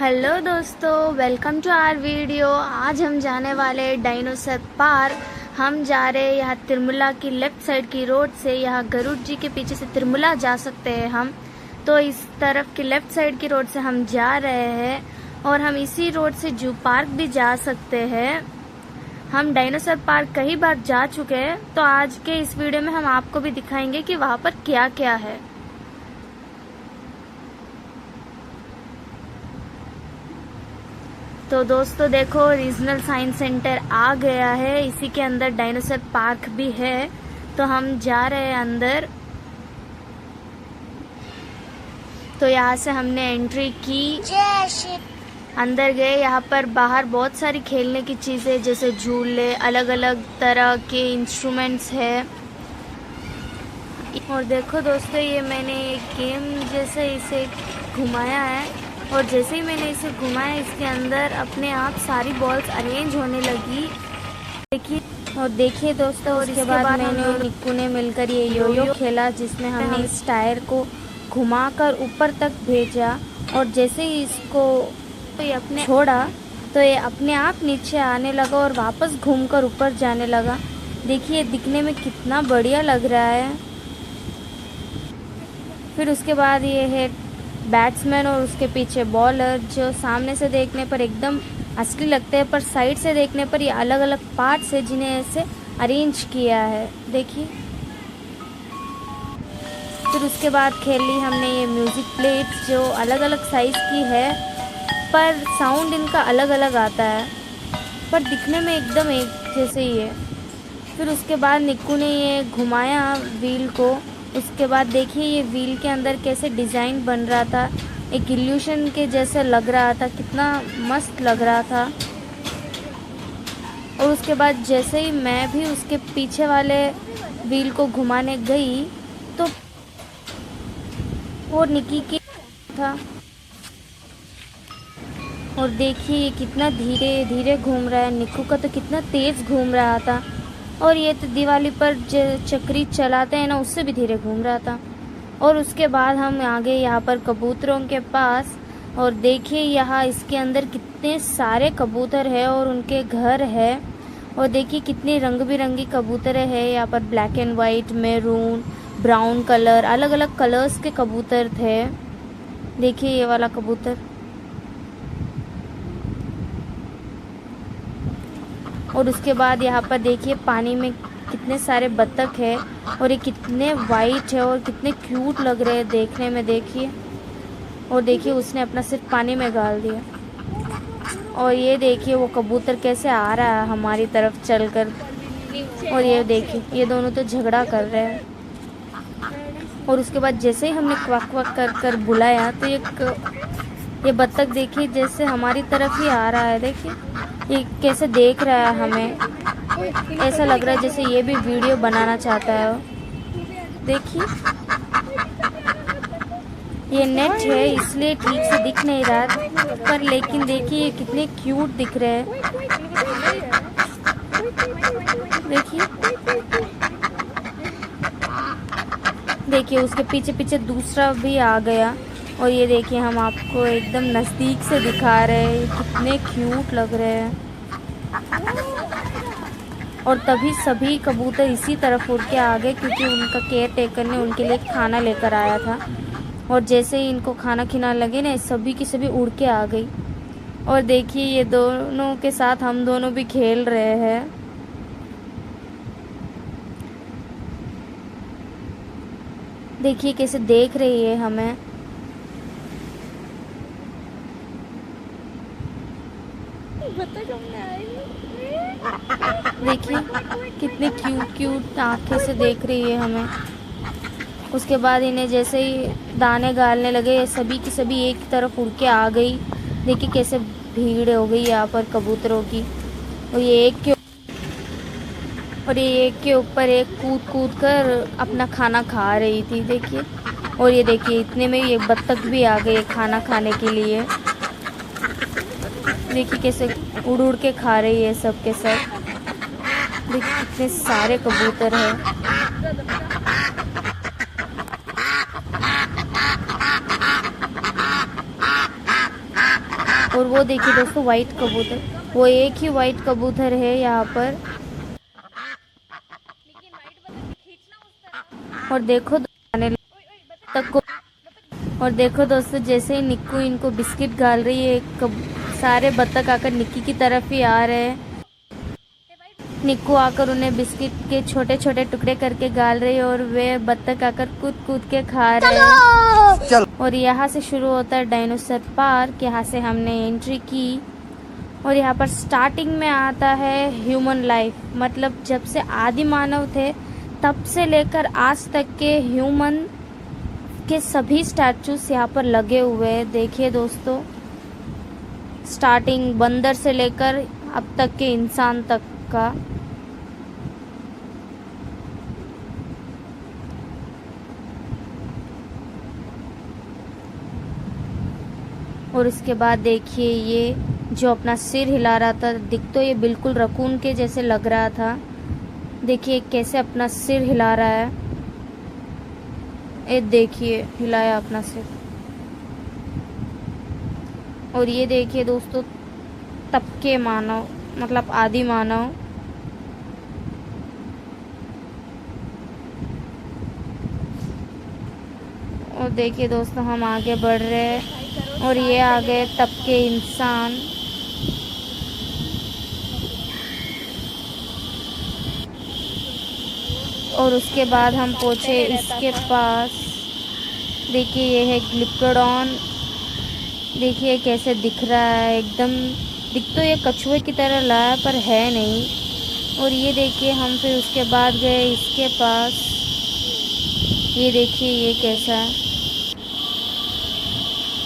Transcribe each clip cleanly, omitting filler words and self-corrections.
Hello दोस्तों, welcome to our video. आज हम जाने वाले डायनासोर पार्क। हम जा रहे हैं यहाँ तिरुमला की लेफ्ट साइड की रोड से। यहाँ गरुड़ जी के पीछे से तिरुमला जा सकते हैं हम। तो इस तरफ की लेफ्ट साइड की रोड से हम जा रहे हैं और हम इसी रोड से जू पार्क भी जा सकते हैं। हम डायनासोर पार्क कई बार जा चुके हैं, तो आज के इस वीडियो में हम आपको भी दिखाएंगे कि वहाँ पर क्या क्या है। तो दोस्तों देखो, रीजनल साइंस सेंटर आ गया है। इसी के अंदर डायनासोर पार्क भी है। तो हम जा रहे हैं अंदर। तो यहाँ से हमने एंट्री की, अंदर गए। यहाँ पर बाहर बहुत सारी खेलने की चीजें जैसे झूले, अलग अलग तरह के इंस्ट्रूमेंट्स है। और देखो दोस्तों, ये मैंने एक गेम जैसे इसे घुमाया है और जैसे ही मैंने इसे घुमाया, इसके अंदर अपने आप सारी बॉल्स अरेंज होने लगी। देखिए दोस्तों, और इसके बाद मैंने और निक्कू ने मिलकर ये यो खेला, जिसमें हमने इस टायर को घुमाकर ऊपर तक भेजा और जैसे ही इसको ये अपने छोड़ा तो ये अपने आप नीचे आने लगा और वापस घूमकर ऊपर जाने लगा। देखिए दिखने में कितना बढ़िया लग रहा है। फिर उसके बाद ये है बैट्समैन और उसके पीछे बॉलर, जो सामने से देखने पर एकदम असली लगते हैं, पर साइड से देखने पर ये अलग अलग पार्ट्स है जिन्हें ऐसे अरेंज किया है। देखिए, फिर उसके बाद खेल ली हमने ये म्यूजिक प्लेट्स, जो अलग अलग साइज की है, पर साउंड इनका अलग अलग आता है, पर दिखने में एकदम एक जैसे ही है। फिर उसके बाद निक्कू ने ये घुमाया व्हील को। उसके बाद देखिए ये व्हील के अंदर कैसे डिज़ाइन बन रहा था, एक इल्यूशन के जैसे लग रहा था, कितना मस्त लग रहा था। और उसके बाद जैसे ही मैं भी उसके पीछे वाले व्हील को घुमाने गई तो वो निक्की के था। और देखिए ये कितना धीरे धीरे घूम रहा है, निक्कू का तो कितना तेज़ घूम रहा था। और ये तो दिवाली पर जो चक्री चलाते हैं ना, उससे भी धीरे घूम रहा था। और उसके बाद हम आ गए यहाँ पर कबूतरों के पास। और देखिए यहाँ इसके अंदर कितने सारे कबूतर हैं और उनके घर है। और देखिए कितने रंग बिरंगी कबूतर है यहाँ पर, black and white, maroon, brown colour, अलग अलग कलर्स के कबूतर थे। देखिए ये वाला कबूतर। और उसके बाद यहाँ पर देखिए पानी में कितने सारे बत्तख है और ये कितने वाइट है और कितने क्यूट लग रहे हैं देखने में। देखिए, और देखिए उसने अपना सिर पानी में डाल दिया। और ये देखिए वो कबूतर कैसे आ रहा है हमारी तरफ चलकर। और ये देखिए ये दोनों तो झगड़ा कर रहे हैं। और उसके बाद जैसे ही हमने क्वाक क्वाक कर कर बुलाया तो ये बत्तख देखिए जैसे हमारी तरफ ही आ रहा है। देखिए ये कैसे देख रहा है हमें, ऐसा लग रहा है जैसे ये भी वीडियो बनाना चाहता है। देखिए ये नेट है इसलिए ठीक से दिख नहीं रहा, पर लेकिन देखिए ये कितने क्यूट दिख रहे हैं। देखिए उसके पीछे पीछे दूसरा भी आ गया। और ये देखिए हम आपको एकदम नज़दीक से दिखा रहे हैं, कितने क्यूट लग रहे हैं। और तभी सभी कबूतर इसी तरफ उड़ के आ गए, क्योंकि उनका केयर टेकर ने उनके लिए खाना लेकर आया था। और जैसे ही इनको खाना खिलाने लगे ना, सभी की सभी उड़ के आ गई। और देखिए ये दोनों के साथ हम दोनों भी खेल रहे हैं। देखिए कैसे देख रही है हमें। देखिए कितने क्यूट क्यूट आंखें से देख रही है हमें। उसके बाद इन्हें जैसे ही दाने गालने लगे, ये सभी की सभी एक तरफ उड़ के आ गई। देखिए कैसे भीड़ हो गई यहाँ पर कबूतरों की। और ये एक के ऊपर एक कूद कूद कर अपना खाना खा रही थी। देखिए, और ये देखिए इतने में ये बत्तख भी आ गए खाना खाने के लिए। देखिए कैसे उड़ उड़ के खा रही है सब के सब। देखिए कितने सारे कबूतर हैं। और वो देखिए दोस्तों वाइट कबूतर, वो एक ही वाइट कबूतर है यहाँ पर। और देखो आने तक को। और देखो दोस्तों जैसे ही निक्कू इनको बिस्किट डाल रही है, सारे बत्तख आकर निक्की की तरफ ही आ रहे हैं। निक्कू आकर उन्हें बिस्किट के छोटे छोटे टुकड़े करके गाल रही है और वे बत्तख आकर कूद कूद के खा रहे हैं। और यहाँ से शुरू होता है डायनासोर पार्क। यहाँ से हमने एंट्री की और यहाँ पर स्टार्टिंग में आता है ह्यूमन लाइफ, मतलब जब से आदि मानव थे तब से लेकर आज तक के ह्यूमन के सभी स्टैचूज यहाँ पर लगे हुए हैं। देखिए दोस्तों, स्टार्टिंग बंदर से लेकर अब तक के इंसान तक का। और उसके बाद देखिए ये जो अपना सिर हिला रहा था, दिख तो ये बिल्कुल रकून के जैसे लग रहा था। देखिए कैसे अपना सिर हिला रहा है, ये देखिए हिलाया अपना सिर। और ये देखिए दोस्तों तब के मानव, मतलब आदि मानव। और देखिए दोस्तों हम आगे बढ़ रहे हैं और ये आ गए तब के इंसान। और उसके बाद हम पहुँचे इसके पास। देखिए ये है ग्लिप्टोडॉन। देखिए कैसे दिख रहा है, एकदम दिख तो ये कछुए की तरह रहा है पर है नहीं। और ये देखिए हम फिर उसके बाद गए इसके पास। ये देखिए ये कैसा है।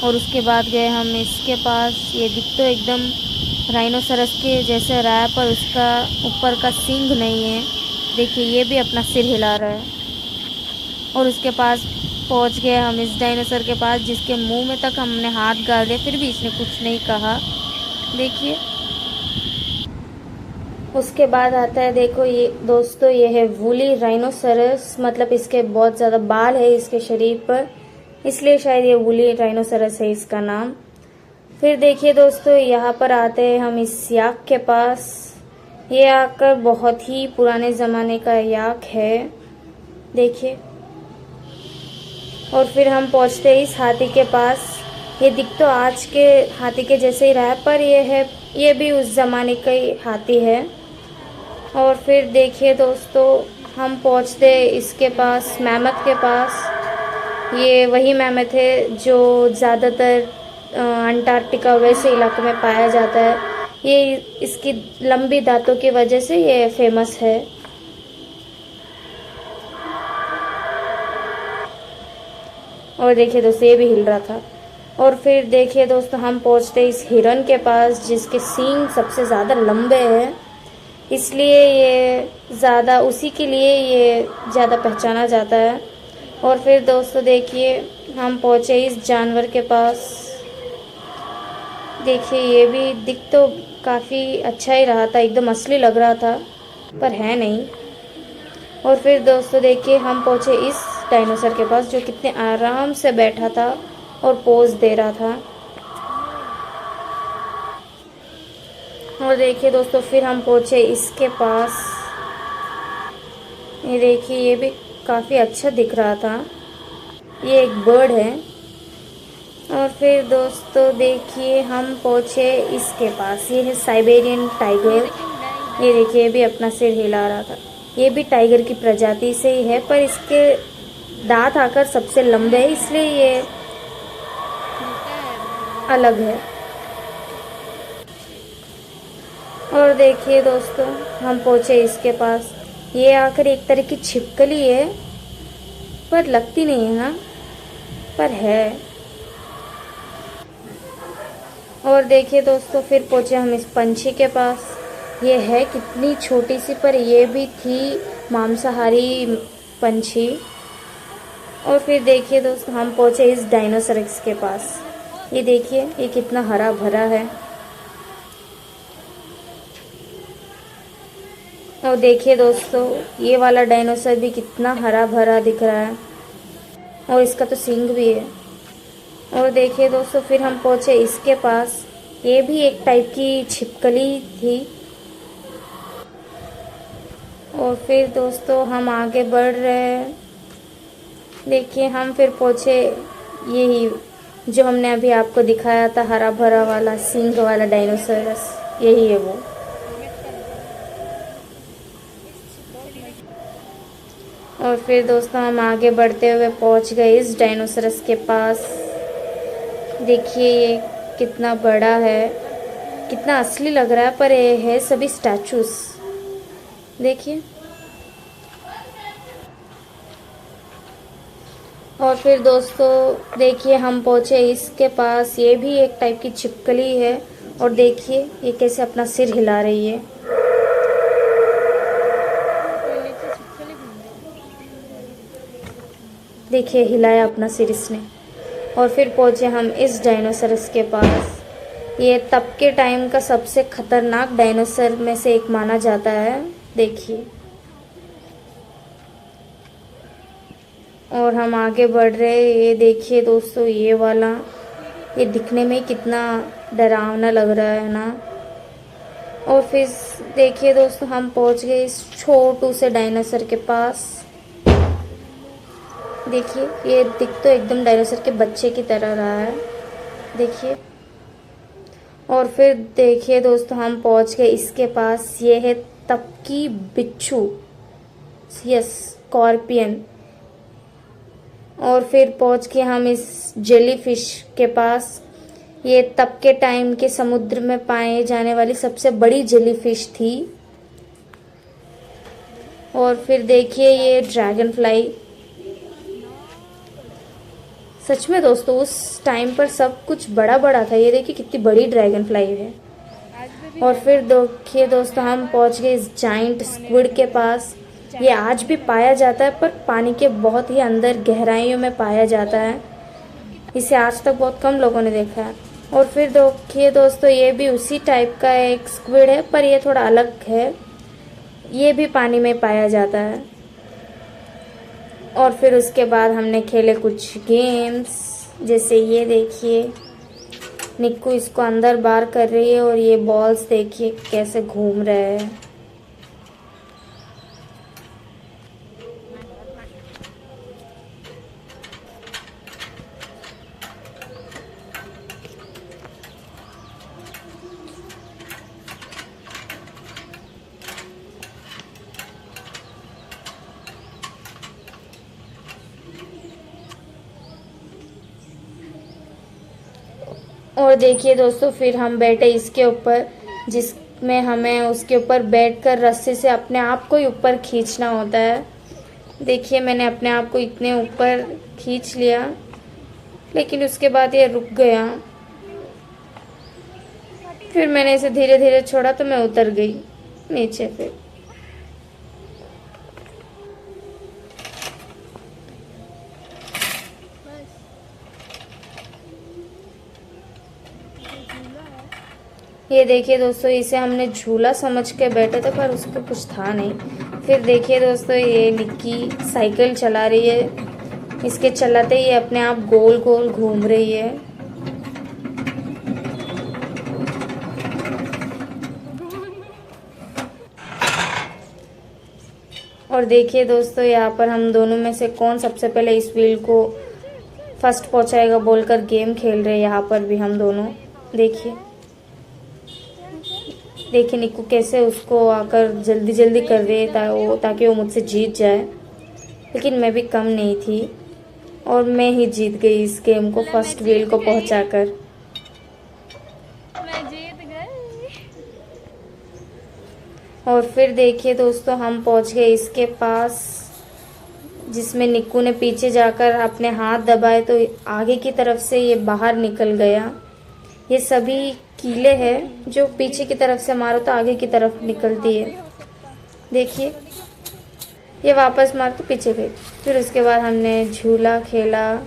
और उसके बाद गए हम इसके पास। ये दिख तो एकदम राइनोसरस के जैसे रहा है पर उसका ऊपर का सींग नहीं है। देखिए ये भी अपना सिर हिला रहा है। और उसके पास पहुंच गए हम इस डायनासोर के पास जिसके मुंह में तक हमने हाथ डाल दिया फिर भी इसने कुछ नहीं कहा। देखिए उसके बाद आता है, देखो ये दोस्तों ये है वूली राइनोसरस, मतलब इसके बहुत ज़्यादा बाल है इसके शरीर पर, इसलिए शायद ये वूली राइनोसरस है इसका नाम। फिर देखिए दोस्तों यहाँ पर आते हैं हम इस याक के पास। ये आकर बहुत ही पुराने ज़माने का याक है, देखिए। और फिर हम पहुँचते हैं इस हाथी के पास। ये दिख तो आज के हाथी के जैसे ही रहा है पर ये भी उस ज़माने का ही हाथी है। और फिर देखिए दोस्तों हम पहुँचते इसके पास, मैमथ के पास। ये वही मैमथ है जो ज़्यादातर अंटार्कटिका वैसे इलाकों में पाया जाता है। ये इसकी लंबी दांतों की वजह से ये फेमस है। और देखिए दोस्तों ये भी हिल रहा था। और फिर देखिए दोस्तों हम पहुंचते इस हिरन के पास जिसके सींग सबसे ज़्यादा लंबे हैं, इसलिए ये ज़्यादा उसी के लिए ये ज़्यादा पहचाना जाता है। और फिर दोस्तों देखिए हम पहुंचे इस जानवर के पास। देखिए ये भी दिख तो काफ़ी अच्छा ही रहा था, एकदम असली लग रहा था पर है नहीं। और फिर दोस्तों देखिए हम पहुंचे इस डायनासोर के पास जो कितने आराम से बैठा था और पोज दे रहा था। और देखिए दोस्तों फिर हम पहुंचे इसके पास। ये देखिए ये भी काफ़ी अच्छा दिख रहा था, ये एक बर्ड है। और फिर दोस्तों देखिए हम पहुंचे इसके पास। ये है साइबेरियन टाइगर। ये देखिए ये भी अपना सिर हिला रहा था। ये भी टाइगर की प्रजाति से ही है पर इसके दांत आकर सबसे लंबे हैं इसलिए ये अलग है। और देखिए दोस्तों हम पहुंचे इसके पास। ये आकर एक तरह की छिपकली है पर लगती नहीं है ना, पर है। और देखिए दोस्तों फिर पहुंचे हम इस पंछी के पास। ये है कितनी छोटी सी पर ये भी थी मांसाहारी पंछी। और फिर देखिए दोस्तों हम पहुंचे इस डायनासोरस के पास। ये देखिए ये कितना हरा भरा है। और देखिए दोस्तों ये वाला डायनासोर भी कितना हरा भरा दिख रहा है और इसका तो सींग भी है। और देखिए दोस्तों फिर हम पहुंचे इसके पास। ये भी एक टाइप की छिपकली थी। और फिर दोस्तों हम आगे बढ़ रहे हैं। देखिए हम फिर पहुँचे यही जो हमने अभी आपको दिखाया था, हरा भरा वाला सींग वाला डायनासोरस, यही है वो। और फिर दोस्तों हम आगे बढ़ते हुए पहुंच गए इस डायनासोरस के पास। देखिए ये कितना बड़ा है, कितना असली लग रहा है, पर ये है सभी स्टैचूज। देखिए। और फिर दोस्तों देखिए हम पहुंचे इसके पास, ये भी एक टाइप की छिपकली है। और देखिए ये कैसे अपना सिर हिला रही है। देखिए हिलाया अपना सिर इसने। और फिर पहुंचे हम इस डायनासोरस के पास। ये तब के टाइम का सबसे खतरनाक डायनासोर में से एक माना जाता है। देखिए। और हम आगे बढ़ रहे हैं। ये देखिए दोस्तों ये वाला, ये दिखने में कितना डरावना लग रहा है ना। और फिर देखिए दोस्तों हम पहुंच गए इस छोटू से डायनासोर के पास। देखिए ये दिख तो एकदम डायनासोर के बच्चे की तरह रहा है। देखिए। और फिर देखिए दोस्तों हम पहुंच गए इसके पास। ये है तब की बिच्छू, यस स्कॉर्पियन। और फिर पहुंच के हम इस जेलीफिश के पास। ये तब के टाइम के समुद्र में पाए जाने वाली सबसे बड़ी जेलीफिश थी। और फिर देखिए ये ड्रैगन फ्लाई। सच में दोस्तों उस टाइम पर सब कुछ बड़ा बड़ा था। ये देखिए कितनी बड़ी ड्रैगन फ्लाई है। और फिर देखिए दोस्तों हम पहुंच गए इस जाइंट स्क्विड के पास। ये आज भी पाया जाता है, पर पानी के बहुत ही अंदर गहराइयों में पाया जाता है। इसे आज तक बहुत कम लोगों ने देखा है। और फिर देखिए दोस्तों ये भी उसी टाइप का एक स्क्विड है, पर ये थोड़ा अलग है। ये भी पानी में पाया जाता है। और फिर उसके बाद हमने खेले कुछ गेम्स, जैसे ये देखिए निक्कू इसको अंदर बाहर कर रही है। और ये बॉल्स देखिए कैसे घूम रहे हैं। और देखिए दोस्तों फिर हम बैठे इसके ऊपर, जिसमें हमें उसके ऊपर बैठकर रस्सी से अपने आप को ही ऊपर खींचना होता है। देखिए मैंने अपने आप को इतने ऊपर खींच लिया, लेकिन उसके बाद ये रुक गया। फिर मैंने इसे धीरे धीरे छोड़ा तो मैं उतर गई नीचे। फिर ये देखिए दोस्तों इसे हमने झूला समझ के बैठे थे, पर उसको कुछ था नहीं। फिर देखिए दोस्तों ये निक्की साइकिल चला रही है। इसके चलाते ये अपने आप गोल गोल घूम रही है। और देखिए दोस्तों यहाँ पर हम दोनों में से कौन सबसे पहले इस व्हील को फर्स्ट पहुंचाएगा बोलकर गेम खेल रहे हैं। यहाँ पर भी हम दोनों देखिए निक्कू कैसे उसको आकर जल्दी जल्दी कर रही है ताकि वो मुझसे जीत जाए। लेकिन मैं भी कम नहीं थी और मैं ही जीत गई इस गेम को फर्स्ट व्हील को पहुंचाकर। मैं जीत गई। और फिर देखिए दोस्तों हम पहुंच गए इसके पास, जिसमें निक्कू ने पीछे जाकर अपने हाथ दबाए तो आगे की तरफ से ये बाहर निकल गया। ये सभी कीले हैं जो पीछे की तरफ से मारो तो आगे की तरफ निकलती है। देखिए ये वापस मार तो पीछे गई। फिर उसके बाद हमने झूला खेला।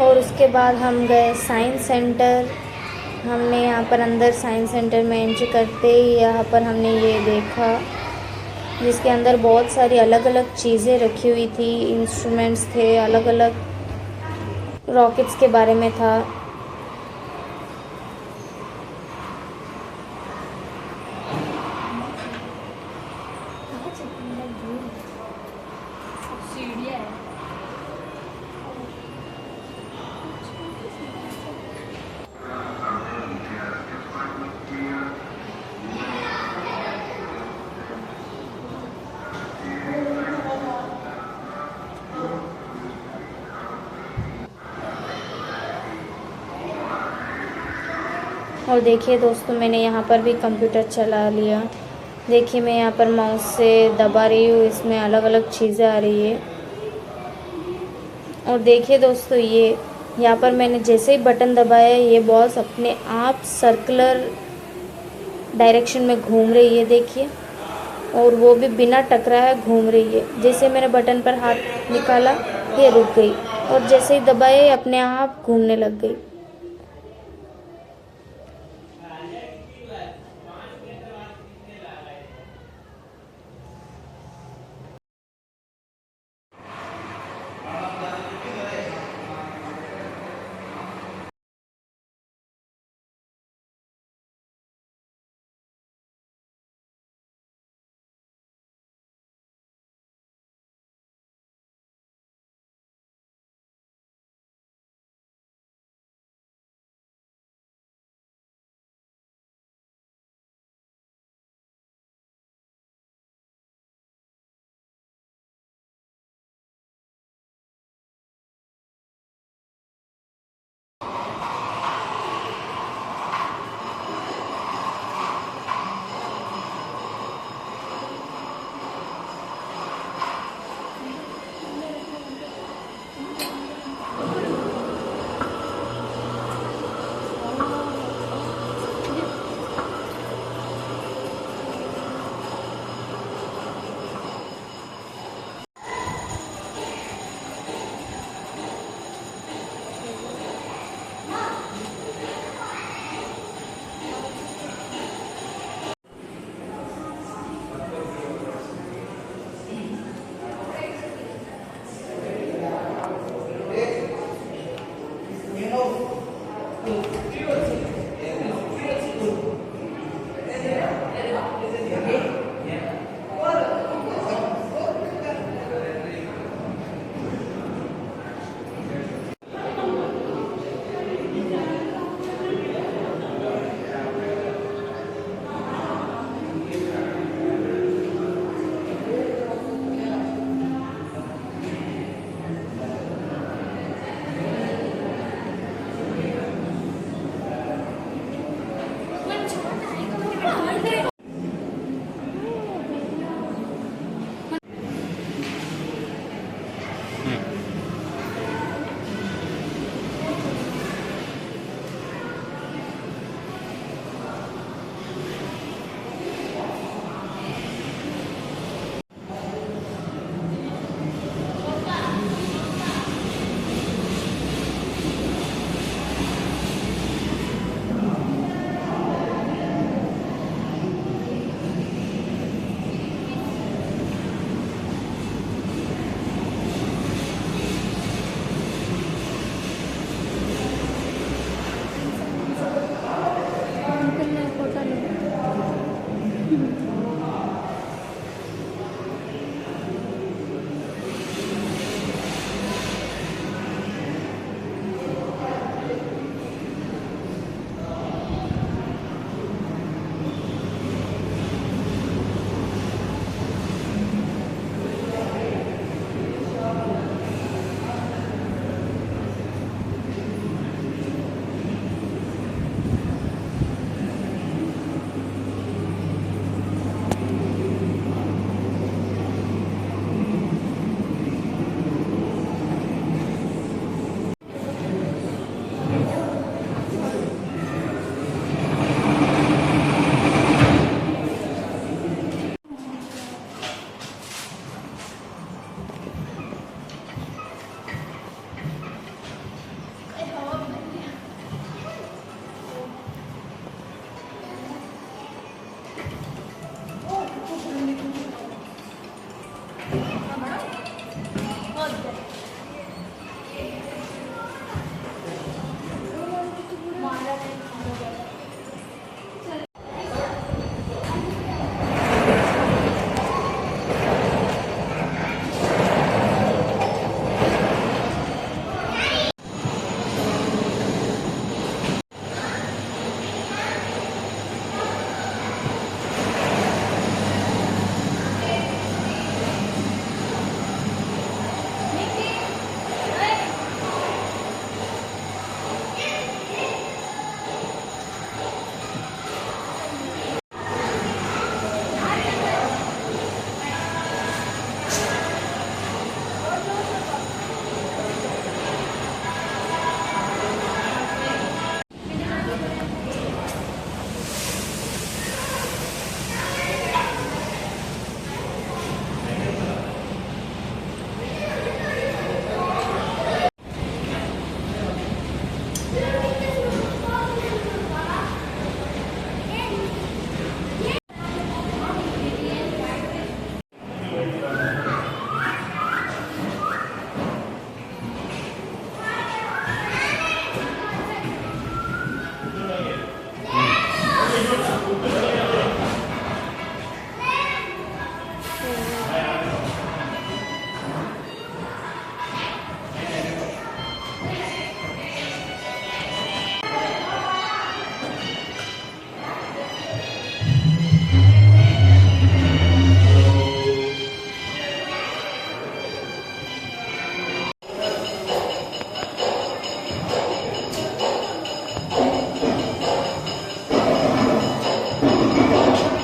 और उसके बाद हम गए साइंस सेंटर। हमने यहाँ पर अंदर साइंस सेंटर में एंट्री करते ही यहाँ पर हमने ये देखा, जिसके अंदर बहुत सारी अलग अलग चीज़ें रखी हुई थी, इंस्ट्रूमेंट्स थे, अलग अलग रॉकेट्स के बारे में था। और देखिए दोस्तों, मैंने यहाँ पर भी कंप्यूटर चला लिया। देखिए मैं यहाँ पर माउस से दबा रही हूँ, इसमें अलग अलग चीज़ें आ रही है। और देखिए दोस्तों, ये यहाँ पर मैंने जैसे ही बटन दबाया, ये बॉल्स अपने आप सर्कुलर डायरेक्शन में घूम रही है, देखिए। और वो भी बिना टकराए घूम रही है। जैसे मैंने बटन पर हाथ निकाला, ये रुक गई, और जैसे ही दबाया, ये अपने आप घूमने लग गई।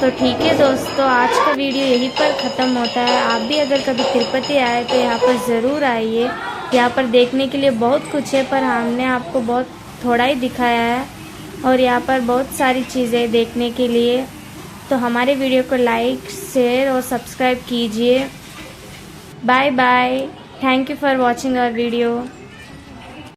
तो ठीक है दोस्तों, आज का वीडियो यहीं पर ख़त्म होता है। आप भी अगर कभी तिरुपति आए तो यहाँ पर ज़रूर आइए। यहाँ पर देखने के लिए बहुत कुछ है, पर हमने आपको बहुत थोड़ा ही दिखाया है, और यहाँ पर बहुत सारी चीज़ें देखने के लिए। तो हमारे वीडियो को लाइक, शेयर और सब्सक्राइब कीजिए। Bye bye. Thank you for watching our video.